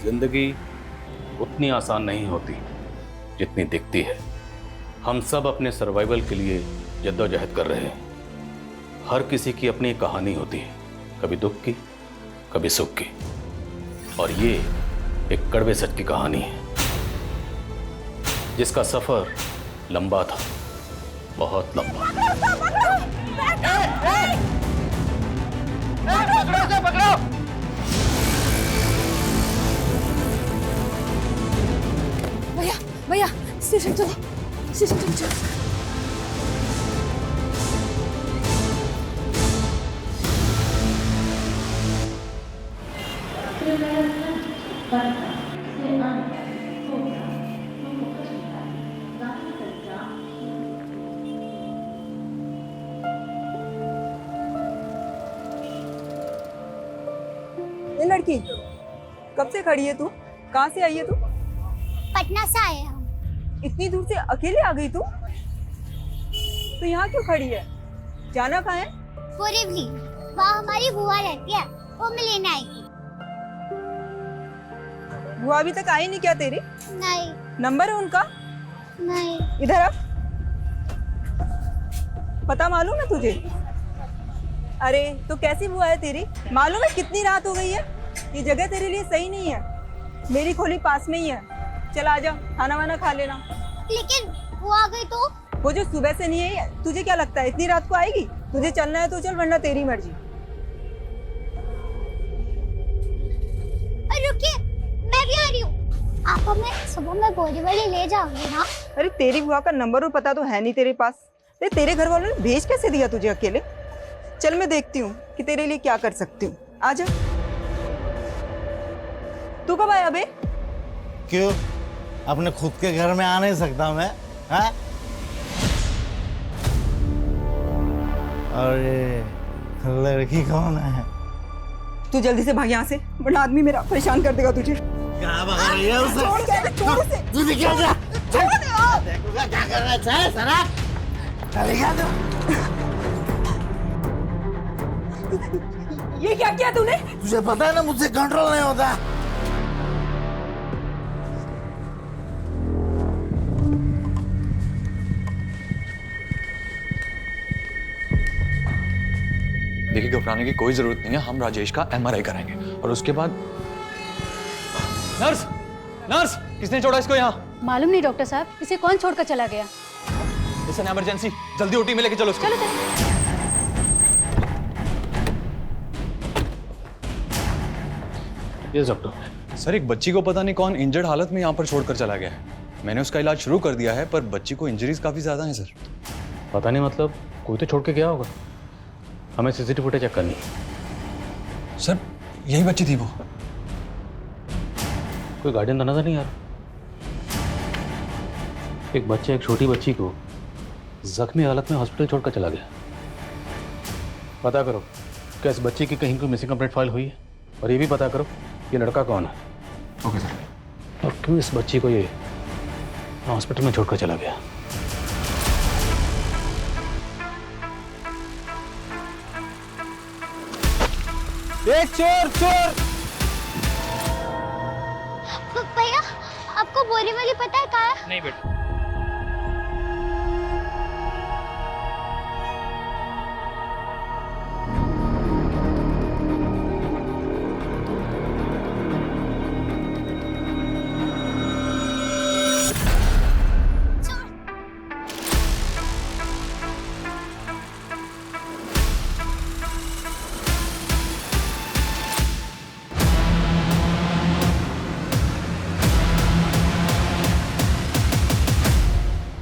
जिंदगी उतनी आसान नहीं होती जितनी दिखती है। हम सब अपने सर्वाइवल के लिए जद्दोजहद कर रहे हैं। हर किसी की अपनी कहानी होती है, कभी दुख की, कभी सुख की, और ये एक कड़वे सच की कहानी है जिसका सफर लंबा था, बहुत लंबा। पकड़ो! भैया भैया स्टेशन चलो, स्टेशन चलो चलो। ये लड़की कब से खड़ी है तू? कहाँ से आई है तू? पटना से आए हम। इतनी दूर से अकेले आ गई तू? तो यहाँ क्यों खड़ी है? जाना कहाँ है? बोरीवली, वहाँ हमारी बुआ रहती है, वो मैं लेने आएगी। बुआ अभी तक आई नहीं क्या तेरी? नहीं। नंबर है उनका? नहीं। इधर आ। पता मालूम है तुझे? अरे तो कैसी बुआ है तेरी? मालूम है कितनी रात हो गई है? ये जगह तेरे लिए सही नहीं है। मेरी खोली पास में ही है, चल आजा, खाना वाना खा लेना। लेकिन वो आ गई तो? वो जो सुबह से नहीं है, तुझे क्या लगता है इतनी रात को आएगी? तुझे चलना है तो चल, वरना तेरी मर्जी। अरे रुकिए, मैं भी आ रही हूँ। आप हमें सुबह में बोरीवली ले जाओगे ना? अरे तेरी बुआ का नंबर और पता तो है नहीं तेरे पास। तेरे घर वालों ने भेज कैसे दिया तुझे अकेले? चल मैं देखती हूँ कि तेरे लिए क्या कर सकती हूँ। आजा। तू कब आया बे? क्यों? अपने खुद के घर में आ नहीं सकता मैं? हाँ? अरे लड़की कौन है? तू जल्दी से भाग यहाँ से, वरना आदमी मेरा परेशान कर देगा तुझे। क्या भगा रही है उसे? छोड़ उसे। तू निकल जा। छोड़ यार। देखूंगा क्या करना चाहे सरा। चलेगा तू? ये क्या किया तूने? तुझे पता है ना मुझसे कंट्रोल नहीं होता। देखिए घबराने की कोई जरूरत नहीं है, हम राजेश का एमआरआई कराएंगे और उसके बाद। नर्स, नर्स, किसने छोड़ा इसको यहाँ? मालूम नहीं डॉक्टर साहब, इसे कौन छोड़कर चला गया? इसे इमरजेंसी, जल्दी ओटी में लेके चलो इसको। चलो चलो। Yes doctor. सर एक बच्ची को पता नहीं कौन इंजर्ड हालत में यहाँ पर छोड़कर चला गया है। मैंने उसका इलाज शुरू कर दिया है, पर बच्ची को इंजरीज काफी ज्यादा हैं सर। पता नहीं, मतलब कोई तो छोड़ के गया होगा। हमें सीसीटीवी फुटेज चेक करनी है। सर यही बच्ची थी वो। कोई गार्डियन तो नजर नहीं आ रहा। एक बच्चे, एक छोटी बच्ची को जख्मी हालत में हॉस्पिटल छोड़कर चला गया। पता करो क्या इस बच्ची की कहीं कोई मिसिंग कंप्लेंट फाइल हुई है, और ये भी पता करो ये लड़का कौन है। Okay sir. और क्यों इस बच्ची को ये हॉस्पिटल में छोड़कर चला गया। एक चोर चोर। भैया, आपको बोरीवली पता है कहाँ है? नहीं बेटा।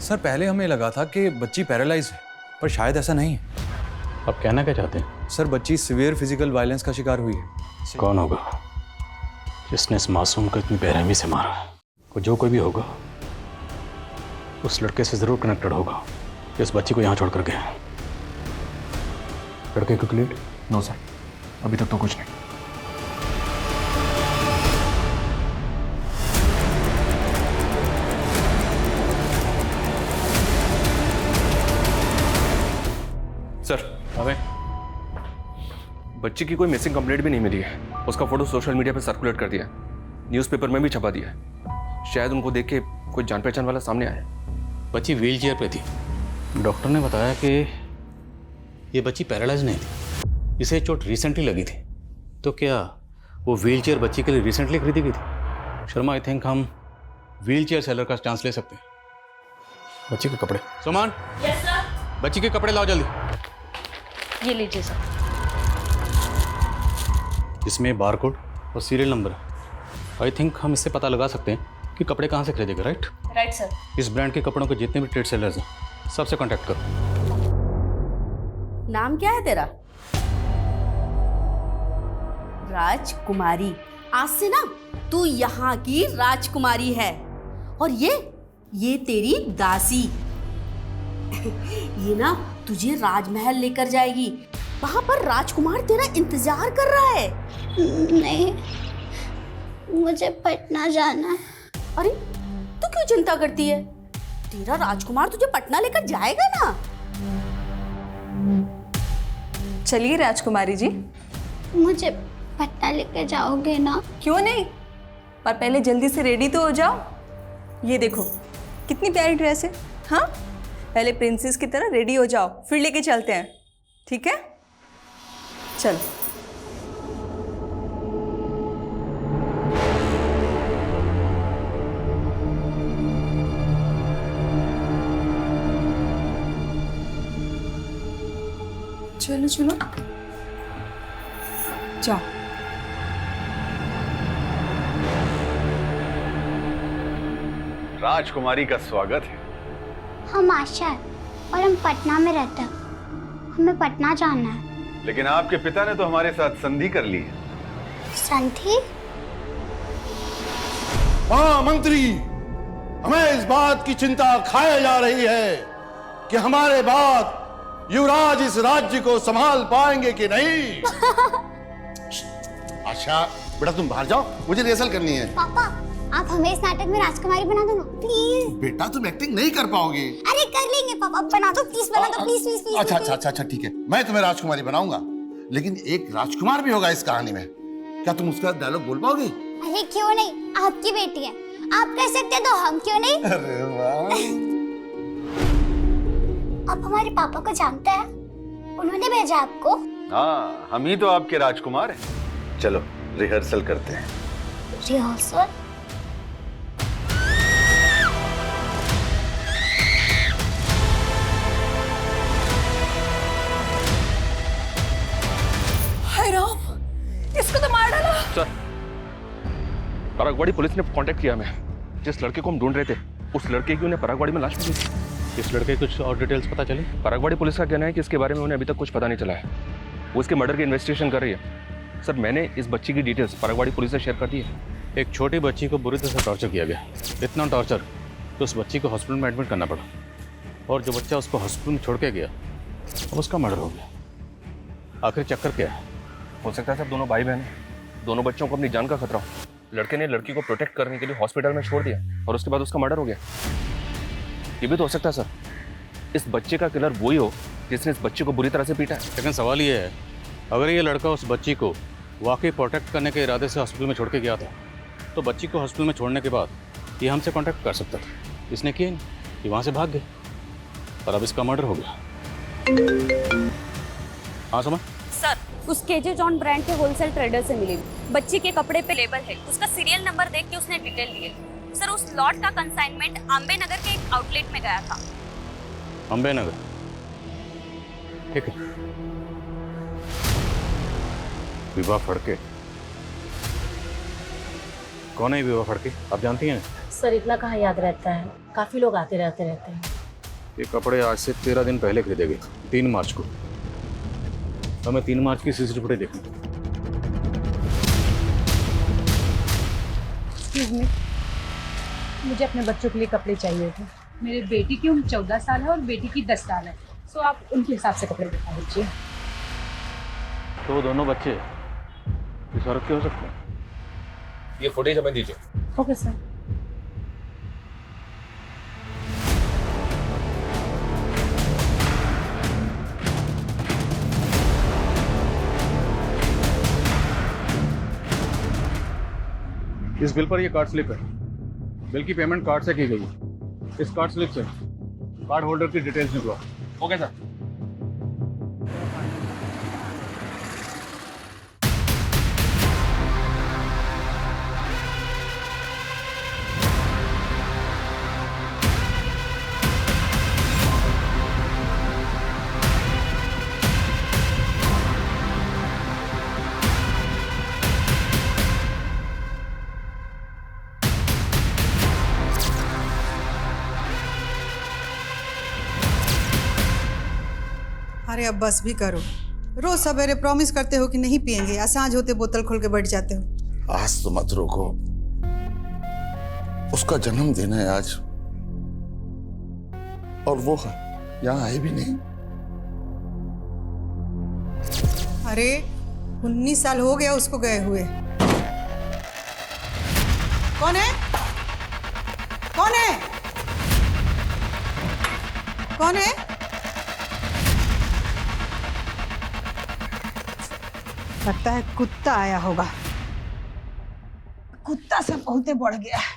सर पहले हमें लगा था कि बच्ची पैरालाइज है, पर शायद ऐसा नहीं है। अब कहना क्या चाहते हैं? सर बच्ची सिवियर फिजिकल वायलेंस का शिकार हुई है। कौन होगा जिसने इस मासूम को इतनी बेरहमी से मारा? जो कोई भी होगा उस लड़के से जरूर कनेक्टेड होगा जो इस बच्ची को यहाँ छोड़कर गया। लड़के को क्लीन? नो सर, अभी तक तो कुछ नहीं। सर हमें बच्ची की कोई मिसिंग कंप्लेंट भी नहीं मिली है। उसका फोटो सोशल मीडिया पर सर्कुलेट कर दिया। न्यूज़पेपर में भी छपा दिया है। शायद उनको देख के कोई जान पहचान वाला सामने आया। बच्ची व्हील चेयर पे थी। डॉक्टर ने बताया कि ये बच्ची पैरालाइज नहीं थी, इसे चोट रिसेंटली लगी थी। तो क्या वो व्हील चेयर बच्ची के लिए रिसेंटली खरीदी गई थी? शर्मा, आई थिंक हम व्हील चेयर सेलर का चांस ले सकते हैं। बच्ची के कपड़े, सुमन। Yes sir. बच्ची के कपड़े लाओ जल्दी। ये लीजिए सर। इसमें बारकोड और सीरियल नंबर है। आई थिंक हम इससे पता लगा सकते हैं कि कपड़े कहाँ से खरीदेगा, राइट? Right sir. इस ब्रांड के कपड़ों के जितने भी ट्रेड सेलर्स हैं सबसे कांटेक्ट करो। नाम क्या है तेरा? राजकुमारी। आज से ना तू यहाँ की राजकुमारी है और ये तेरी दासी। ये ना तुझे राजमहल लेकर जाएगी। वहां पर राजकुमार तेरा इंतजार कर रहा है। नहीं, मुझे पटना जाना है। अरे तू क्यों चिंता करती है? तेरा राजकुमार तुझे पटना लेकर जाएगा ना। चलिए राजकुमारी जी। मुझे पटना लेके जाओगे ना? क्यों नहीं, पर पहले जल्दी से रेडी तो हो जाओ। ये देखो कितनी प्यारी ड्रेस है। हाँ, पहले प्रिंसेस की तरह रेडी हो जाओ, फिर लेके चलते हैं, ठीक है? चल। चलो चलो जाओ। राजकुमारी का स्वागत है। हम आशा है और हम पटना में रहते हैं। हमें पटना जाना है। लेकिन आपके पिता ने तो हमारे साथ संधि कर ली है। संधि? हाँ मंत्री, हमें इस बात की चिंता खाए जा रही है कि हमारे बाद युवराज इस राज्य को संभाल पाएंगे कि नहीं। आशा बेटा तुम बाहर जाओ, मुझे रिहर्सल करनी है। पापा, आप हमें इस नाटक में राजकुमारी बना दो ना प्लीज। बेटा तुम एक्टिंग नहीं कर पाओगे। अरे कर लेंगे पापा, बना दो प्लीज, बना दो प्लीज प्लीज प्लीज। अच्छा अच्छा अच्छा अच्छा ठीक है, मैं तुम्हें राजकुमारी बनाऊंगा, लेकिन एक राजकुमार भी होगा इस कहानी में। क्या तुम उसका डायलॉग बोल पाओगे? अरे क्यों नहीं, आपकी बेटी है, आप कर सकते हैं तो हम क्यों नहीं। अरे वाह। आप हमारे पापा को जानते हैं? उन्होंने भेजा आपको? हाँ, हम ही तो आपके राजकुमार हैं। चलो रिहर्सल करते हैं। रिहर्सल? हाय राम, इसको तो मार डाला। सर, परागवाड़ी पुलिस ने कांटेक्ट किया हमें। जिस लड़के को हम ढूंढ रहे थे, उस लड़के की उन्हें परागवाड़ी में लाश मिली थी। इस लड़के कुछ और डिटेल्स पता चली? परागवाड़ी पुलिस का कहना है कि इसके बारे में उन्हें अभी तक कुछ पता नहीं चला है। वो इसके मर्डर की इन्वेस्टिगेशन कर रही है। सर, मैंने इस बच्ची की डिटेल्स परागवाड़ी पुलिस से शेयर कर दी है। एक छोटी बच्ची को बुरी तरह से टॉर्चर किया गया। इतना टॉर्चर तो उस बच्ची को हॉस्पिटल में एडमिट करना पड़ा, और जो बच्चा उसको हॉस्पिटल में छोड़ के गया अब उसका मर्डर हो गया। आखिर चक्कर क्या है? हो सकता है सर दोनों भाई बहन हैं। दोनों बच्चों को अपनी जान का खतरा हो। लड़के ने लड़की को प्रोटेक्ट करने के लिए हॉस्पिटल में छोड़ दिया और उसके बाद उसका मर्डर हो गया। ये भी तो हो सकता है सर, इस बच्चे का किलर वही हो जिसने इस बच्चे को बुरी तरह से पीटा है। लेकिन सवाल ये है, अगर ये लड़का उस बच्ची को वाकई प्रोटेक्ट करने के इरादे से हॉस्पिटल में छोड़ के गया था, तो बच्ची को हॉस्पिटल में छोड़ने के बाद ये हमसे कांटेक्ट कर सकता था। इसने किया नहीं, ये वहाँ से भाग गए और अब इसका मर्डर हो गया। हाँ सुमन? सर, उस केजे जॉन ब्रांड के होलसेल ट्रेडर से मिली। बच्ची के कपड़े पे लेबल है, उसका सीरियल नंबर देख के उसने डिटेल लिए। सर, उस लॉट का कंसाइनमेंट अम्बे नगर के एक आउटलेट में गया था। अम्बे नगर? ठीक है। विवाह फड़के? कौन है विवाह फड़के, आप जानती हैं? सर, इतना कहाँ याद रहता है, काफी लोग आते रहते हैं। ये कपड़े आज से 13 दिन पहले खरीदे गए, 3 मार्च को। हमें 3 मार्च की सीसीटीवी फुटेज देखनी। मुझे अपने बच्चों के लिए कपड़े चाहिए थे। मेरे बेटी की उम्र 14 साल है और बेटी की 10 साल है। सो आप उनके हिसाब से कपड़े दिखा दीजिए। तो वो दोनों बच्चे इस औरत के हो सकते हैं? ये फुटेज हमें दीजिए। Okay sir. इस बिल पर ये कार्ड स्लिप है। बिल की पेमेंट कार्ड से की गई है। इस कार्ड स्लिप से कार्ड होल्डर की डिटेल्स निकलो। Okay sir. अरे अब बस भी करो। रोज सवेरे प्रॉमिस करते हो कि नहीं पियेंगे, सांझ होते बोतल खोल के बैठ जाते हो। आज तो मत रोको, उसका जन्मदिन है आज, और वो यहाँ आए भी नहीं। अरे 19 साल हो गया उसको गए हुए। कौन है? कौन है? कौन है? लगता है कुत्ता आया होगा। कुत्ता से बहुते बढ़ गया है।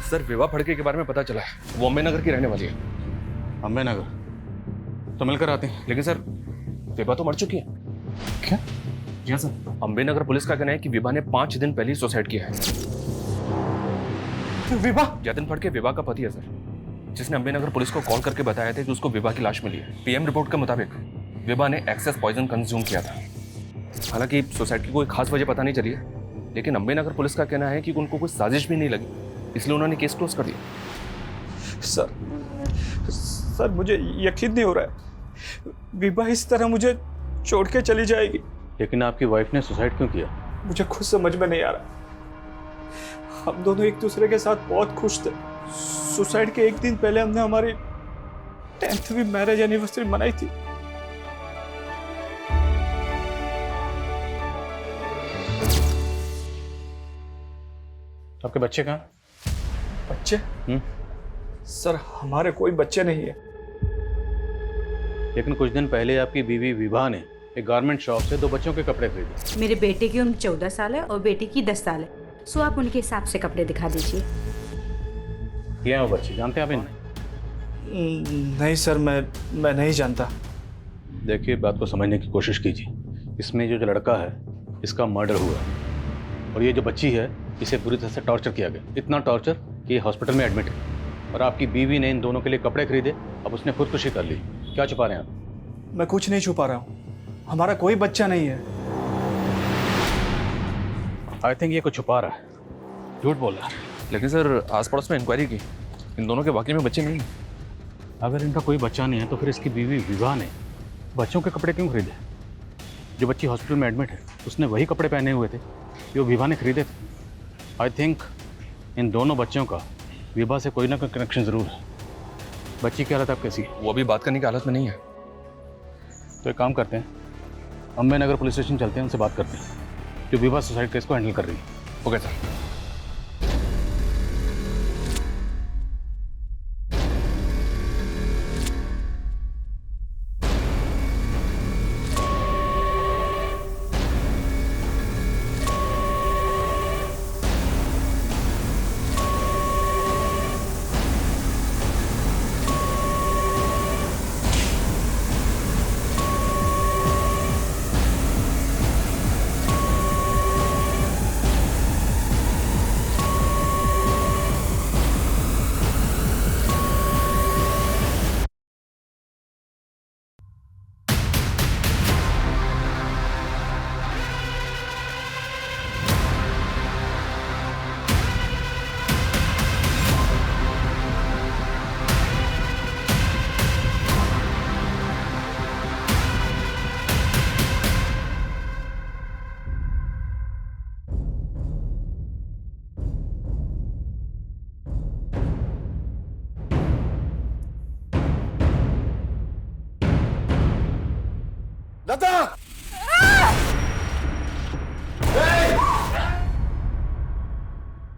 सर विवाह फड़के के बारे में पता चला है, वो अम्बे नगर की रहने वाली है। अम्बे नगर तो मिलकर आते हैं। लेकिन सर विवाह तो मर चुकी है। क्या? जी हाँ सर, अम्बे नगर पुलिस का कहना है कि विवाह ने 5 दिन पहले ही सुसाइड किया है। विवाह? जतिन फड़के विवाह का पति है सर, जिसने अम्बे नगर पुलिस को कॉल करके बताया था कि उसको विवाह की लाश मिली है। पीएम रिपोर्ट के मुताबिक विवाह ने एक्सेस पॉइजन कंज्यूम किया था। हालांकि सुसाइड की कोई खास वजह पता नहीं चली है, लेकिन अम्बे नगर पुलिस का कहना है कि उनको कोई साजिश भी नहीं लगी, इसलिए उन्होंने केस क्लोज कर दिया। सर मुझे यकीन नहीं हो रहा है, विवाह इस तरह मुझे छोड़ के चली जाएगी। लेकिन आपकी वाइफ ने सुसाइड क्यों किया? मुझे खुद समझ में नहीं आ रहा। हम दोनों एक दूसरे के साथ बहुत खुश थे। सुसाइड के एक दिन पहले हमने हमारी 10वीं मैरिज एनिवर्सरी मनाई थी। तो आपके बच्चे कहाँ? बच्चे? सर हमारे कोई बच्चे नहीं है। लेकिन कुछ दिन पहले आपकी बीवी विभा ने एक गारमेंट शॉप से 2 बच्चों के कपड़े खरीदे। मेरे बेटे की उम्र 14 साल है और बेटी की 10 साल है। सो आप उनके हिसाब से कपड़े दिखा दीजिए। ये हैं वो बच्चे, जानते हैं आप इन्हें? नहीं सर, मैं नहीं जानता। देखिए, बात को समझने की कोशिश कीजिए। इसमें जो लड़का है इसका मर्डर हुआ है, और ये जो बच्ची है इसे बुरी तरह से टॉर्चर किया गया। इतना टॉर्चर कि ये हॉस्पिटल में एडमिट है। और आपकी बीवी ने इन दोनों के लिए कपड़े खरीदे, अब उसने खुदकुशी कर ली। क्या छुपा रहे हैं आप? मैं कुछ नहीं छुपा रहा हूँ, हमारा कोई बच्चा नहीं है। आई थिंक ये कुछ छुपा रहा है, झूठ बोल रहा है। लेकिन सर आस पड़ोस में इंक्वायरी की, इन दोनों के वाकई में बच्चे नहीं हैं। अगर इनका कोई बच्चा नहीं है तो फिर इसकी बीवी विवाह ने बच्चों के कपड़े क्यों खरीदे? जो बच्ची हॉस्पिटल में एडमिट है उसने वही कपड़े पहने हुए थे जो विवाह ने खरीदे थे। आई थिंक इन दोनों बच्चों का विवाह से कोई ना कोई कनेक्शन ज़रूर है। बच्ची की हालत अब कैसी है? वो अभी बात करने की हालत में नहीं है। तो एक काम करते हैं, अम्बे नगर पुलिस स्टेशन चलते हैं, उनसे बात करते हैं जो विवाह सुसाइड केस को हैंडल कर रही है। Okay sir. लता!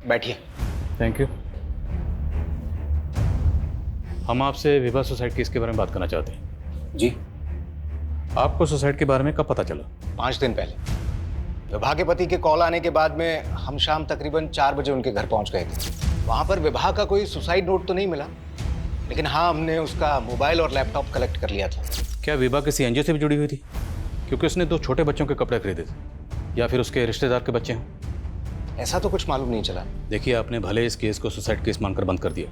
बैठिए। Thank you. हम आपसे विभा सुसाइड केस के बारे में बात करना चाहते हैं। जी। आपको सुसाइड के बारे में कब पता चला? 5 दिन पहले विभा के पति के कॉल आने के बाद में हम शाम तकरीबन 4 बजे उनके घर पहुंच गए थे। वहां पर विभा का कोई सुसाइड नोट तो नहीं मिला, लेकिन हाँ, हमने उसका मोबाइल और लैपटॉप कलेक्ट कर लिया था। क्या विभा किसी एनजीओ से भी जुड़ी हुई थी? क्योंकि उसने 2 छोटे बच्चों के कपड़े खरीदे थे, या फिर उसके रिश्तेदार के बच्चे हैं? ऐसा तो कुछ मालूम नहीं चला। देखिए, आपने भले इस केस को सुसाइड केस मानकर बंद कर दिया,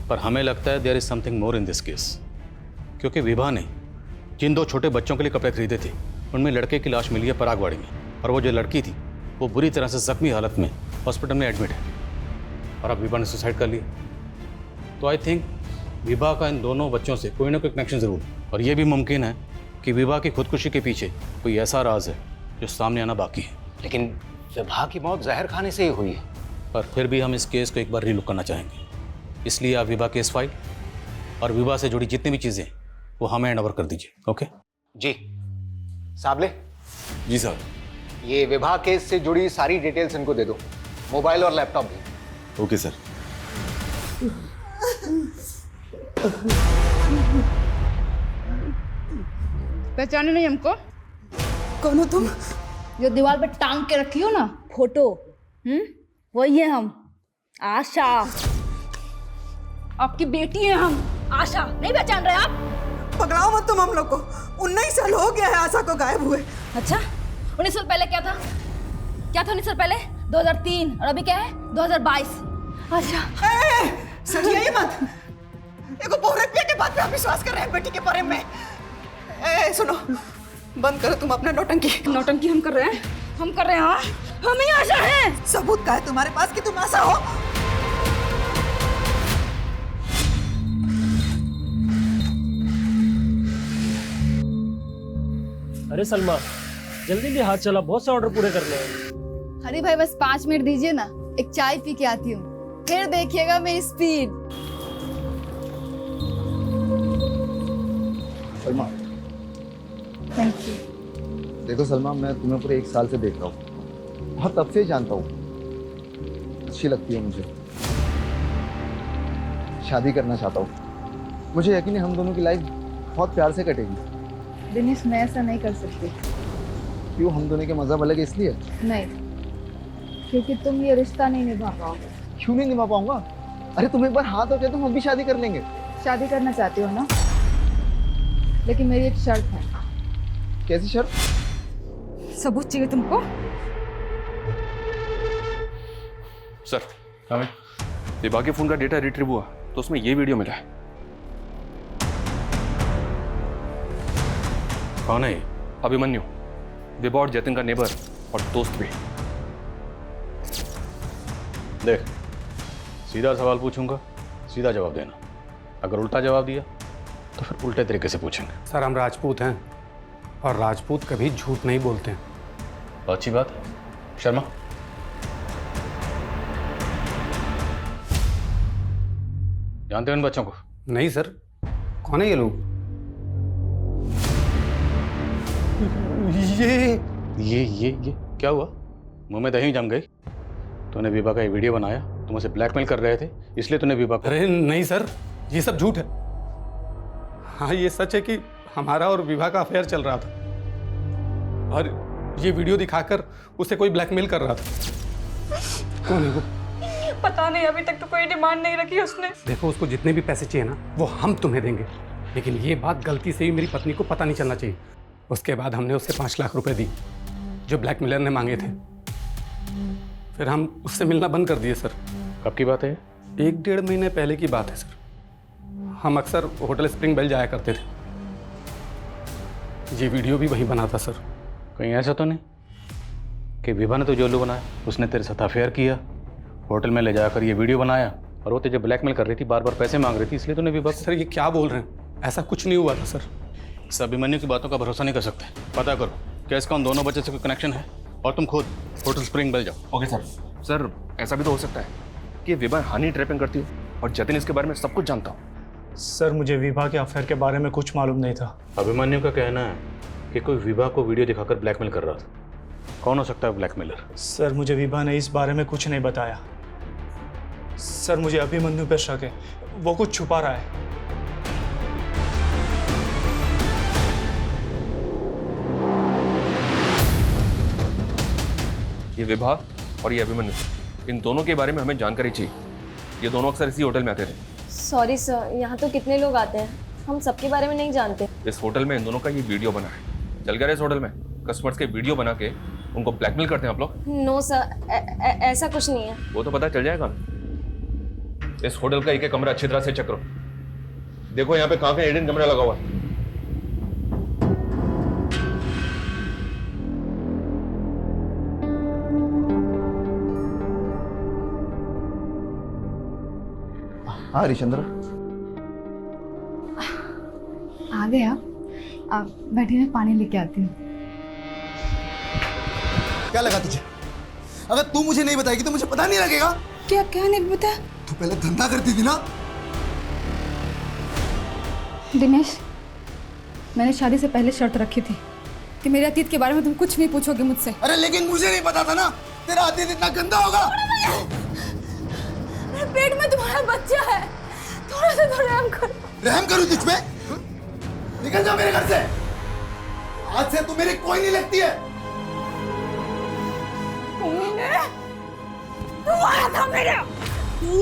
पर हमें लगता है there is something more in this case. क्योंकि विभा ने जिन 2 छोटे बच्चों के लिए कपड़े खरीदे थे, उनमें लड़के की लाश मिली है परागवाड़ी में, और वो जो लड़की थी वो बुरी तरह से जख्मी हालत में हॉस्पिटल में एडमिट है, और अब विभा ने सुसाइड कर लिया। तो आई थिंक विभा का इन दोनों बच्चों से कोई ना कोई कनेक्शन जरूर है, और ये भी मुमकिन है कि विभा की खुदकुशी के पीछे कोई ऐसा राज है जो सामने आना बाकी है। लेकिन विभा की मौत जहर खाने से ही हुई है। पर फिर भी हम इस केस को एक बार रीलुक करना चाहेंगे, इसलिए आप विभा केस फाइल और विभा से जुड़ी जितनी भी चीज़ें वो हमें हैंड ओवर कर दीजिए। ओके जी। साबले। जी सर। ये विभा केस से जुड़ी सारी डिटेल्स इनको दे दो, मोबाइल और लैपटॉप भी। Okay sir. पहचाने नहीं हमको? कौन हो तुम? जो दीवार पे टांग के रखी हो ना फोटो, वही है हम। आशा, आपकी बेटी है हम। आशा, नहीं पहचान रहे आप? पकड़ाओ मत तुम हम लोग को। 19 साल हो गया है आशा को गायब हुए। अच्छा, 19 साल पहले क्या था? क्या था 19 साल पहले? 2003, और अभी क्या है? 2022। अच्छा, सरिया ये मत। एगो बहुरत बेटे बात पे आप विश्वास कर रहे हैं बेटी के बारे में। सुनो, बंद करो तुम अपना नौटंकी। नौटंकी हम कर रहे हैं? हम कर रहे हैं? हाँ, हम ही आशा हैं। सबूत का है तुम्हारे पास कि तुम आशा हो? अरे सलमा, जल्दी भी हाथ चला, बहुत से ऑर्डर पूरे करने हैं। अरे भाई बस 5 मिनट दीजिए ना, एक चाय पी के आती हूँ, फिर देखिएगा मेरी स्पीड। Salma, thank you. देखो सलमा, मैं तुम्हें पूरे 1 साल से देख रहा हूँ और तब से ही जानता हूँ। अच्छी लगती है मुझे, शादी करना चाहता हूँ। मुझे यकीन है हम दोनों की लाइफ बहुत प्यार से कटेगी। दिनेश, मैं ऐसा नहीं कर सकती। क्यों? हम दोनों के मज़हब अलग है इसलिए? नहीं, क्योंकि तुम ये रिश्ता नहीं निभा पाओगे। क्यों नहीं निभा पाऊंगा? अरे तुम एक बार हाँ तो कह दो, हम भी शादी कर लेंगे। शादी करना चाहती हो ना? लेकिन मेरी एक शर्त है। कैसी शर्त? सबूत चाहिए तुमको? सर, विभा के फोन का डेटा रिट्रीव हुआ तो उसमें ये वीडियो मिला है। कौन है ये? अभिमन्यु, विभा और जतिन का नेबर और दोस्त भी। देख, सीधा सवाल पूछूंगा, सीधा जवाब देना। अगर उल्टा जवाब दिया तो फिर उल्टे तरीके से पूछेंगे। सर, हम राजपूत हैं और राजपूत कभी झूठ नहीं बोलते हैं। अच्छी बात है। शर्मा, जानते हो इन बच्चों को? नहीं सर। कौन है ये लोग? ये क्या हुआ? मुंह में दही जम गई? तूने विभा का ये वीडियो बनाया, तुम उसे ब्लैकमेल कर रहे थे, इसलिए तूने विभा को... अरे नहीं सर, ये सब झूठ है। हाँ, ये सच है कि हमारा और विभा का अफेयर चल रहा था और ये वीडियो दिखाकर उसे कोई ब्लैकमेल कर रहा था। कौन है वो? पता नहीं, अभी तक तो कोई डिमांड नहीं रखी उसने। देखो, उसको जितने भी पैसे चाहिए ना वो हम तुम्हें देंगे, लेकिन ये बात गलती से ही मेरी पत्नी को पता नहीं चलना चाहिए। उसके बाद हमने उससे 5 लाख रुपए दी जो ब्लैकमेलर ने मांगे थे। फिर हम उससे मिलना बंद कर दिए सर। कब की बात है? 1-1.5 महीने पहले की बात है सर। हम अक्सर होटल स्प्रिंग बेल जाया करते थे। ये वीडियो भी वही बना था सर। कहीं ऐसा तो नहीं कि विभा ने तो जो बनाया, उसने तेरे साथ अफेयर किया, होटल में ले जाकर ये वीडियो बनाया और वो तुझे ब्लैकमेल कर रही थी, बार बार पैसे मांग रही थी, इसलिए तूने विभा... सर, ये क्या बोल रहे हैं? ऐसा कुछ नहीं हुआ था सर। इस अभिमन्यु की बातों का भरोसा नहीं कर सकते। पता करो क्या इसका उन दोनों बच्चे से कोई कनेक्शन है, और तुम खुद होटल स्प्रिंग बेल जाओ। Okay sir. सर, ऐसा भी तो हो सकता है कि विभा हनी ट्रैपिंग करती हो और जतिन इसके बारे में सब कुछ जानता हो। सर, मुझे विभा के अफेयर के बारे में कुछ मालूम नहीं था। अभिमन्यु का कहना है कि कोई विभा को वीडियो दिखाकर ब्लैकमेल कर रहा था। कौन हो सकता है ब्लैकमेलर? सर, मुझे विभा ने इस बारे में कुछ नहीं बताया। सर, मुझे अभिमन्यु पे शक है। वो कुछ छुपा रहा है। ये विभा और ये अभिमन्यु, इन दोनों के बारे में हमें जानकारी चाहिए। ये दोनों अक्सर इसी होटल में आते थे। सॉरी सर, यहाँ तो कितने लोग आते हैं, हम सबके बारे में नहीं जानते। इस होटल में इन दोनों का ये वीडियो बना है। चल गया इस होटल में कस्टमर्स के वीडियो बना के उनको ब्लैकमेल करते हैं आप लोग? नो सर, ऐसा कुछ नहीं है। वो तो पता चल जाएगा। इस होटल का एक कमरा अच्छी तरह से चेक करो। देखो यहाँ पे कहाँ पे हिडन कैमरा लगा हुआ है। हाँ हरिश्चंद्र, आ गए आप बैठिए, मैं पानी लेके आती हूँ। क्या लगा तुझे? अगर तू मुझे नहीं बताएगी तो मुझे पता नहीं लगेगा। क्या क्या नहीं पता? तू पहले धंधा करती थी ना। दिनेश, मैंने शादी से पहले शर्त रखी थी कि मेरे अतीत के बारे में तुम कुछ नहीं पूछोगे मुझसे। अरे लेकिन मुझे नहीं पता था ना तेरा अतीत इतना गंदा होगा। मेरे पेट में तुम्हारा बच्चा है, थोड़ा सा तो रहम करो। रहम करूं तुझ पे? निकल जा मेरे घर से। आज से तू मेरी कोई नहीं लगती है। तू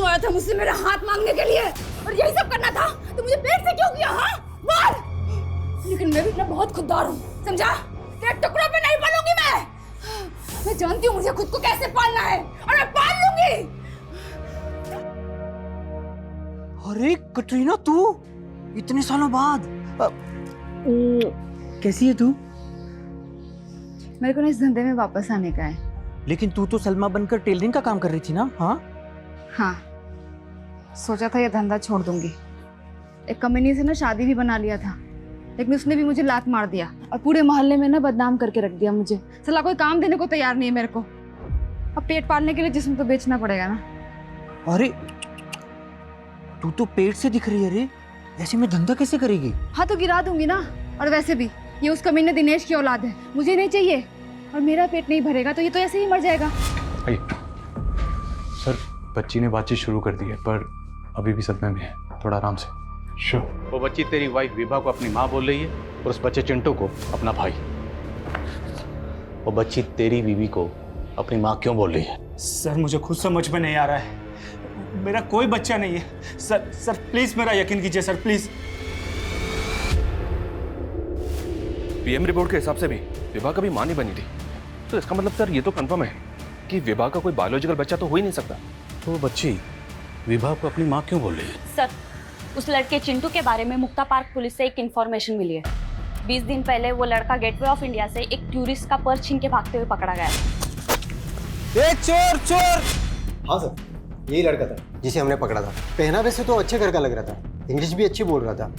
आया था मुझसे मेरा हाथ मांगने के लिए, और यही सब करना था तो मुझे पेट से क्यों किया? हाँ बोल। लेकिन मैं भी इतना बहुत खुददार हूँ, समझा? तेरे टुकड़ों पे नहीं पलूंगी मैं जानती हूँ मुझे खुद को कैसे पालना है, और मैं पाल लूंगी। अरे कटरीना, तू इतने सालों बाद कैसी है तू? मेरे को ना इस धंधे में वापस आने का है। लेकिन तू तो सलमा बनकर टेलरिंग का काम कर रही थी ना? हाँ, सोचा था ये धंधा छोड़ दूंगी। एक कमीनी से ना शादी भी बना लिया था, लेकिन उसने भी मुझे लात मार दिया और पूरे मोहल्ले में ना बदनाम करके रख दिया मुझे। साला कोई काम देने को तैयार नहीं है मेरे को। अब पेट पालने के लिए जिस्म तो बेचना पड़ेगा ना। अरे तू तो पेट से दिख रही है रे, ऐसे में धंधा कैसे करेगी? हाँ तो गिरा दूंगी ना। और वैसे भी ये उस कमीने दिनेश की औलाद है, मुझे नहीं चाहिए। और मेरा पेट नहीं भरेगा तो ये तो ऐसे ही मर जाएगा। सर, बच्ची ने बातचीत शुरू कर दी है पर अभी भी सदमे में है, थोड़ा आराम से। वो बच्ची तेरी वाइफ विभा को अपनी माँ बोल रही है और उस बच्चे चिंटू को अपना भाई। वो बच्ची तेरी बीवी को अपनी माँ क्यों बोल रही है? सर मुझे खुद समझ में नहीं आ रहा है। मेरा कोई बच्चा नहीं है। सर प्लीज मेरा यकीन कीजिए सर, प्लीज। पीएम रिपोर्ट के हिसाब से भी विभा कभी मां नहीं बनी थी, तो इसका मतलब सर ये तो कंफर्म है कि विभा का कोई बायोलॉजिकल बच्चा तो हो ही नहीं सकता। तो वो बच्ची विभा को अपनी माँ क्यों बोल रही है? सर, उस लड़के चिंटू के बारे में मुक्ता पार्क पुलिस से एक इन्फॉर्मेशन मिली है। 20 दिन पहले वो लड़का गेटवे ऑफ इंडिया से एक टूरिस्ट का पर्स छीन के भागते हुए पकड़ा गया। चोर! हाँ सर, यही लड़का था जिसे हमने पकड़ा था। पहनावे से तो अच्छे घर का लग रहा था, इंग्लिश भी अच्छी बोल रहा था,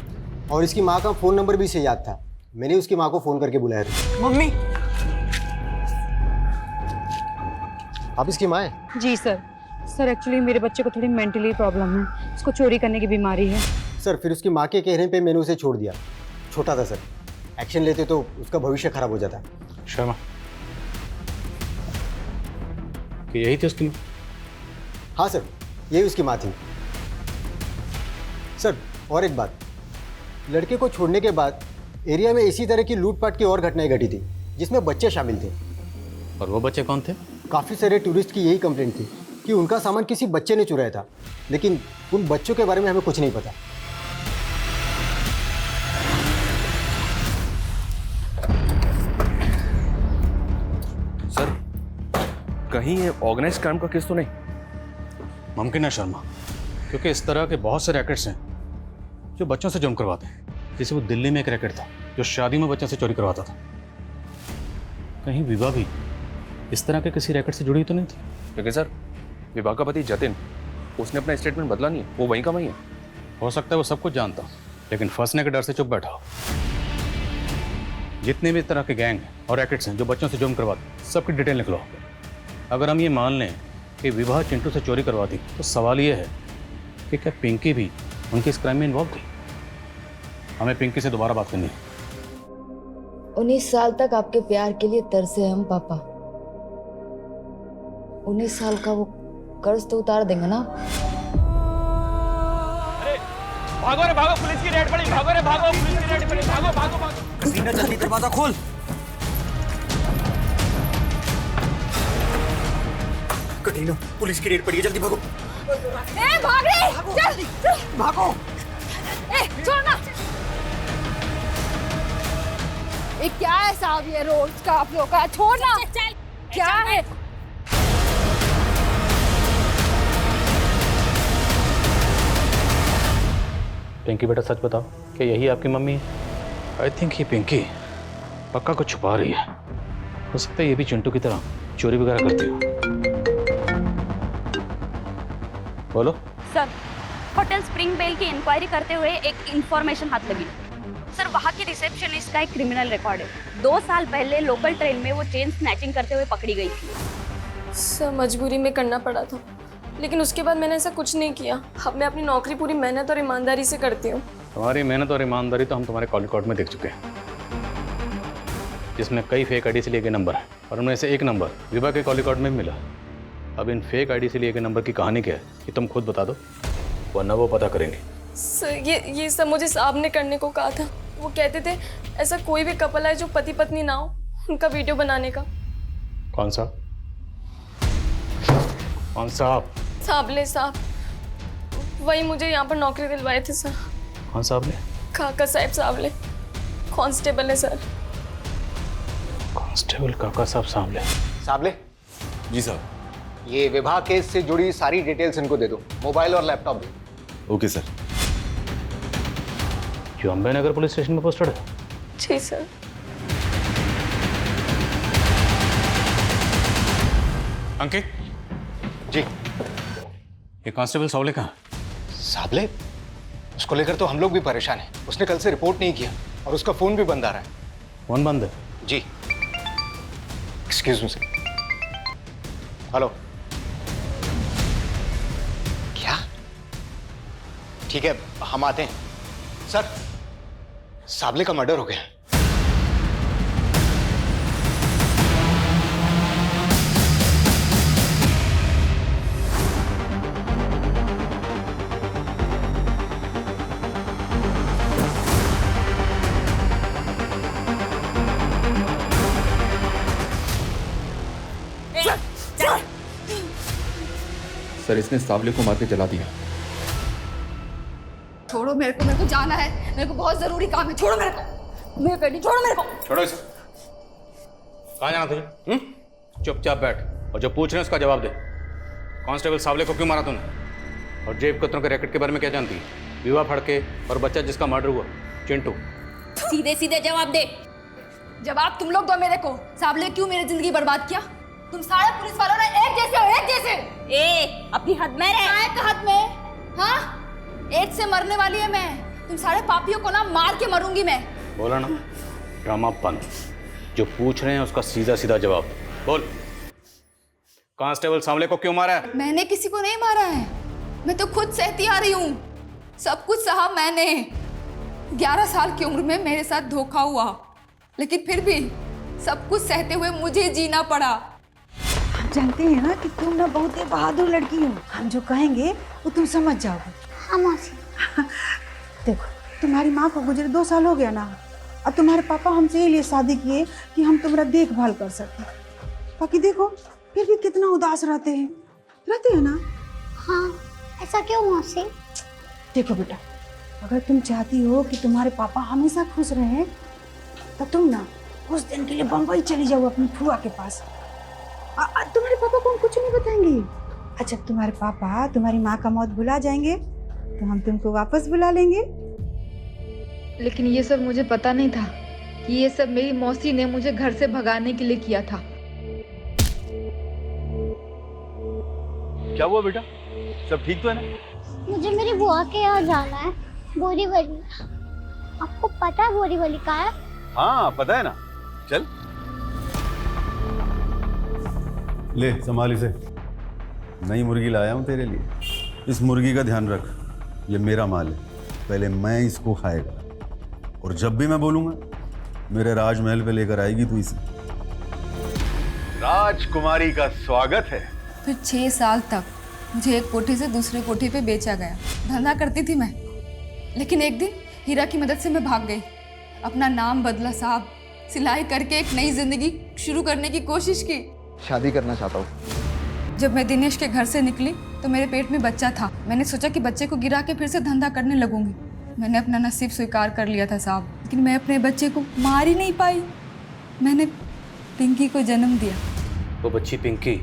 और इसकी माँ का फ़ोन नंबर भी से याद था। मैंने उसकी माँ को फ़ोन करके बुलाया था। मम्मी! आप इसकी माँ हैं? जी सर। सर एक्चुअली मेरे बच्चे को थोड़ी मेंटली प्रॉब्लम है, उसको चोरी करने की बीमारी है। सर फिर उसकी माँ के कहने पे मैंने उसे छोड़ दिया। छोटा था सर, एक्शन लेते तो उसका भविष्य खराब हो जाता। शर्मा, कि यही थी उसकी माँ? हाँ सर, यही उसकी माँ थी। सर और एक बात, लड़के को छोड़ने के बाद एरिया में इसी तरह की लूटपाट की और घटनाएं घटी थी जिसमें बच्चे शामिल थे। और वो बच्चे कौन थे? काफ़ी सारे टूरिस्ट की यही कंप्लेंट थी कि उनका सामान किसी बच्चे ने चुराया था, लेकिन उन बच्चों के बारे में हमें कुछ नहीं पता। सर कहीं ये ऑर्गेनाइज क्राइम का केस तो नहीं? मुमकिन है शर्मा, क्योंकि इस तरह के बहुत से रैकेट्स हैं जो बच्चों से जुर्म करवाते हैं। जैसे वो दिल्ली में एक रैकेट था जो शादी में बच्चों से चोरी करवाता था। कहीं विभा भी इस तरह के किसी रैकेट से जुड़ी तो नहीं थी? क्योंकि सर विभा का पति जतिन, उसने अपना स्टेटमेंट बदला नहीं है, वो वहीं का वहीं है। हो सकता है वो सब कुछ जानता, लेकिन फंसने के डर से चुप बैठा हो। जितने भी तरह के गैंग हैं और रैकेट्स हैं जो बच्चों से जुर्म करवाते, सबकी डिटेल निकलो। अगर हम ये मान लें कि विभा चिंटू से चोरी करवाती, तो सवाल ये है कि क्या पिंकी भी उनके इस क्राइम में इन्वॉल्व थी? हमें पिंकी से दोबारा बात करनी है। 19 साल तक आपके प्यार के लिए तरसे हम पापा। 19 साल का वो कर्ज तो उतार देंगे ना? अरे भागो रे भागो, पुलिस की रेड पड़ी, भागो रे भागो, पुलिस की रेड पड़ी, भागो भागो भागो। कसीना जल्दी दरवाजा खोल। कटीना, पुलिस की रेड पड़ी है, जल्दी भागो। ए भाग रे, चल भागो। ए छोड़ ना। ये क्या है साहब, ये रोज का आप लोग का, छोड़ ना। क्या है? पिंकी बेटा सच बताओ, क्या यही आपकी मम्मी है? आई थिंक ये पिंकी पक्का कुछ छुपा रही है। हो सकता है ये भी चिंटू की तरह चोरी वगैरह करती हो। बोलो। सर, होटल स्प्रिंग बेल की इंक्वायरी करते हुए एक इंफॉर्मेशन हाथ लगी। सर, वहाँ की रिसेप्शनिस्ट का एक क्रिमिनल रिकॉर्ड है। 2 साल पहले लोकल ट्रेन में वो चेन स्नैचिंग करते हुए पकड़ी गई थी। सर, मजबूरी में करना पड़ा था, लेकिन उसके बाद मैंने ऐसा कुछ नहीं किया। अब मैं अपनी नौकरी पूरी मेहनत और ईमानदारी से करती हूँ। तुम्हारी मेहनत और ईमानदारी तो हम तुम्हारे कॉल रिकॉर्ड में देख चुके हैं, जिसमें कई फेक आईडी से लिए गए नंबर है और उनमें से एक नंबर विभा के कॉल रिकॉर्ड में भी मिला। अब इन फेक आईडी से लिए गए नंबर की कहानी क्या है ये तुम खुद बता दो, वरना वो पता करेंगे। सर, ये सब मुझे साहब ने करने को कहा था। वो कहते थे ऐसा कोई भी कपल है जो पति पत्नी ना हो, उनका वीडियो बनाने का। कौन सा? कौन साहब? साबले साहब, वही मुझे यहाँ पर नौकरी दिलवाए थे सर। कौन साहब ने? काका साहब साबले, कांस्टेबल है सर। कांस्टेबल काका साहब साबले। साबले जी साहब। ये विवाह केस से जुड़ी सारी डिटेल्स इनको दे दो, मोबाइल और लैपटॉप भी। Okay sir. जो अंबे नगर पुलिस स्टेशन में पोस्टेड है? जी सर। अंकित जी। ये कांस्टेबल सावले कहाँ? साबले, उसको लेकर तो हम लोग भी परेशान हैं। उसने कल से रिपोर्ट नहीं किया और उसका फोन भी बंद आ रहा है। फोन बंद है? जी। Excuse me sir. हेलो। क्या? ठीक है, हम आते हैं। सर, साबले का मर्डर हो गया। सर, इसने सावले को मार के जला दिया। छोड़ो मेरे को जाना है, मेरे को बहुत जरूरी काम है। छोड़ो मेरे को, मैं पेटी छोड़ो मेरे को। छोड़ो इसे। कहाँ जाना तुझे? चुपचाप बैठ और जो पूछ रहे हैं उसका जवाब दे। कांस्टेबल सावले को क्यों मारा तूने? और जेब कतरों के रैकेट के बारे में क्या जानती है? विवाह फड़के और बच्चा जिसका मर्डर हुआ, चिंटू। सीधे सीधे जवाब दे। जवाब तुम लोग दो मेरे को। सावले क्यों मेरी जिंदगी बर्बाद किया? तुम सारे पुलिस वालों ने एक जैसे हो, एक जैसे। ए, अपनी हद में रह। काय का हद में? हाँ, एक से मरने वाली है मैं। तुम सारे पापियों को ना मार के मरूंगी मैं। बोला ना, ड्रामा बंद। जो पूछ रहे हैं उसका सीधा सीधा जवाब बोल। कांस्टेबल सावले को क्यों मारा है? मैंने किसी को नहीं मारा है, मैं तो खुद सहती आ रही हूँ। सब कुछ सहा मैंने। 11 साल की उम्र में मेरे साथ धोखा हुआ, लेकिन फिर भी सब कुछ सहते हुए मुझे जीना पड़ा। हम जानते हैं ना कि तुम ना बहुत ही बहादुर लड़की हो। हम जो कहेंगे वो तुम समझ जाओगे। हाँ मौसी। देखो, तुम्हारी माँ को गुजरे 2 साल हो गया ना, और तुम्हारे पापा हमसे ये लिए शादी किए कि हम तुम्हारा देखभाल कर सकें। बाकी देखो, फिर भी कितना उदास रहते हैं ना। हाँ, ऐसा क्यों मौसी? देखो बेटा, अगर तुम चाहती हो कि तुम्हारे पापा हमेशा खुश रहें, तो तुम ना कुछ दिन के लिए बम्बई चली जाओ अपनी फुआ के पास। तुम्हारे पापा को हम कुछ नहीं बताएंगे। अच्छा, तुम्हारे पापा तुम्हारी माँ का मौत भुला जाएंगे तो हम तुमको वापस बुला लेंगे। लेकिन ये सब मुझे पता नहीं था कि ये सब मेरी मौसी ने मुझे घर से भगाने के लिए किया था। क्या हुआ बेटा? सब ठीक तो है ना? मुझे मेरी बुआ के यहाँ जाना है, बोरीवली। आपको पता है बोरीवली कहाँ है? हाँ पता है ना, चल। ले संभाल इसे, नई मुर्गी लाया हूँ तेरे लिए। इस मुर्गी का ध्यान रख, ये मेरा माल है, पहले मैं इसको खाएगा और जब भी मैं बोलूँगा मेरे राजमहल पे लेकर आएगी तू इसे। राजकुमारी का स्वागत है। फिर 6 साल तक मुझे एक कोठे से दूसरे कोठे पे बेचा गया। धंधा करती थी मैं, लेकिन एक दिन हीरा की मदद से मैं भाग गई, अपना नाम बदला साहब, सिलाई करके एक नई जिंदगी शुरू करने की कोशिश की। शादी करना चाहता हूँ। जब मैं दिनेश के घर से निकली तो मेरे पेट में बच्चा था। मैंने सोचा कि बच्चे को गिरा के फिर से धंधा करने लगूंगी। मैंने अपना नसीब स्वीकार कर लिया था साहब, लेकिन मैं अपने बच्चे को मार ही नहीं पाई। मैंने पिंकी को जन्म दिया। वो बच्ची पिंकी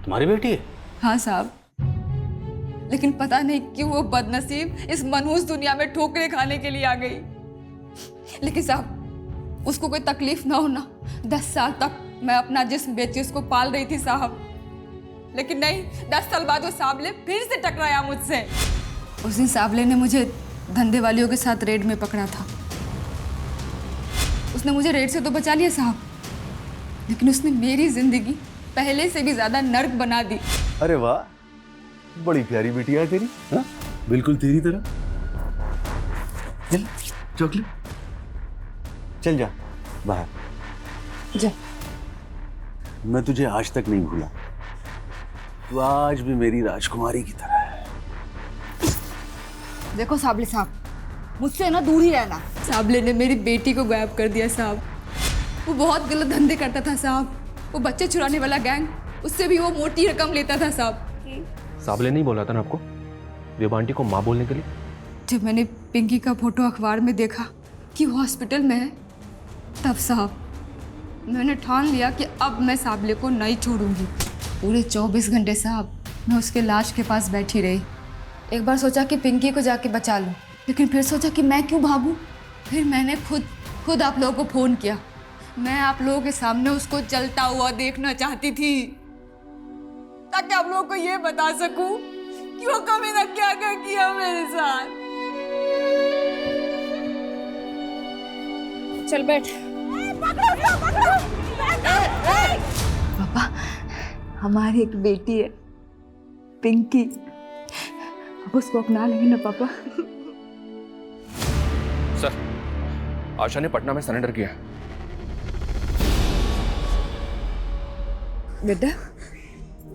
तुम्हारी बेटी है? हाँ साहब, लेकिन पता नहीं क्यों वो बदनसीब इस मनहूस दुनिया में ठोकरें खाने के लिए आ गई। लेकिन साहब उसको कोई तकलीफ ना होना, 10 साल तक मैं अपना जिस्म बेची उसको पाल रही थी साहब। लेकिन नहीं, 10 साल बाद वो साबले फिर से टकराया मुझसे। उस दिन साबले ने मुझे धंधे वालियों के साथ रेड में पकड़ा था। उसने मुझे रेड से तो बचा लिया साहब, लेकिन उसने मेरी जिंदगी पहले से भी ज्यादा नर्क बना दी। अरे वाह, बड़ी प्यारी बिटिया है तेरी। हाँ, बिल्कुल तेरी तरह। चल चॉकलेट, चल जा बाहर जा। मैं तुझे आज तक नहीं भूला, तू आज भी मेरी राजकुमारी की तरह है। देखो साबले साहब, मुझसे ना दूर ही रहना। साबले ने मेरी बेटी को गायब कर दिया साहब। वो बहुत गलत धंधे करता था साहब। वो बच्चे चुराने वाला गैंग, उससे भी वो मोटी रकम लेता था साहब। साबले नहीं बोला था ना आपको वेब आंटी को माँ बोलने के लिए? जब मैंने पिंकी का फोटो अखबार में देखा कि वो हॉस्पिटल में है, तब साहब मैंने ठान लिया कि अब मैं साबले को नहीं छोड़ूंगी। पूरे 24 घंटे साहब मैं उसके लाश के पास बैठी रही। एक बार सोचा कि पिंकी को जाके बचा लूं, लेकिन फिर सोचा कि मैं क्यों भागूं। फिर मैंने खुद आप लोगों को फ़ोन किया। मैं आप लोगों के सामने उसको जलता हुआ देखना चाहती थी, ताकि आप लोगों को ये बता सकूं कि वो कमीना क्या क्या किया मेरे साथ। चल बैठ। पापा, हमारी एक बेटी है पिंकी, अब उसको अपना लेंगे ना पापा? सर, आशा ने पटना में सरेंडर किया। बेटा,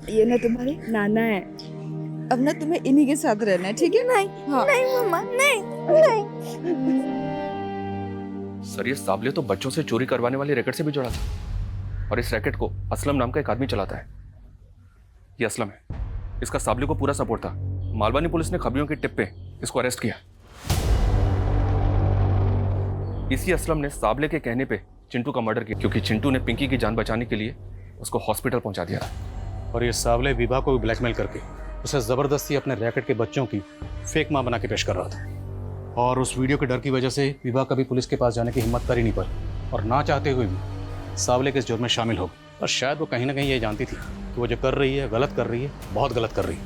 ये ना तुम्हारे नाना है, अब ना तुम्हें इन्हीं के साथ रहना है, ठीक है? नहीं, हाँ। नहीं मम्मा, नहीं। सर, ये साबले तो बच्चों से चोरी करवाने वाले रैकेट से भी जुड़ा था, और इस रैकेट को असलम नाम का एक आदमी चलाता है। ये असलम है, इसका साबले को पूरा सपोर्ट था। मालवानी पुलिस ने खबरियों के टिप पे इसको अरेस्ट किया। इसी असलम ने साबले के कहने पे चिंटू का मर्डर किया, क्योंकि चिंटू ने पिंकी की जान बचाने के लिए उसको हॉस्पिटल पहुंचा दिया था। और ये साबले विभा को भी ब्लैकमेल करके उसे ज़बरदस्ती अपने रैकेट के बच्चों की फेक माँ बना के पेश कर रहा था। और उस वीडियो के डर की वजह से विभा कभी पुलिस के पास जाने की हिम्मत कर ही नहीं पाई, और ना चाहते हुए भी साबले के इस जुर्म में शामिल हो गई। और शायद वो कहीं ना कहीं ये जानती थी कि वो जो कर रही है गलत कर रही है, बहुत गलत कर रही है।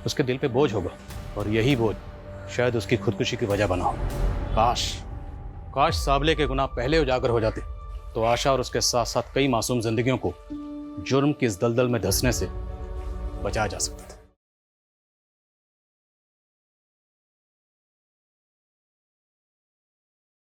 उसके दिल पे बोझ होगा, और यही बोझ शायद उसकी खुदकुशी की वजह बना हो। काश साबले के गुनाह पहले उजागर हो जाते, तो आशा और उसके साथ साथ कई मासूम जिंदगियों को जुर्म की इस दलदल में धंसने से बचाया जा सकता था।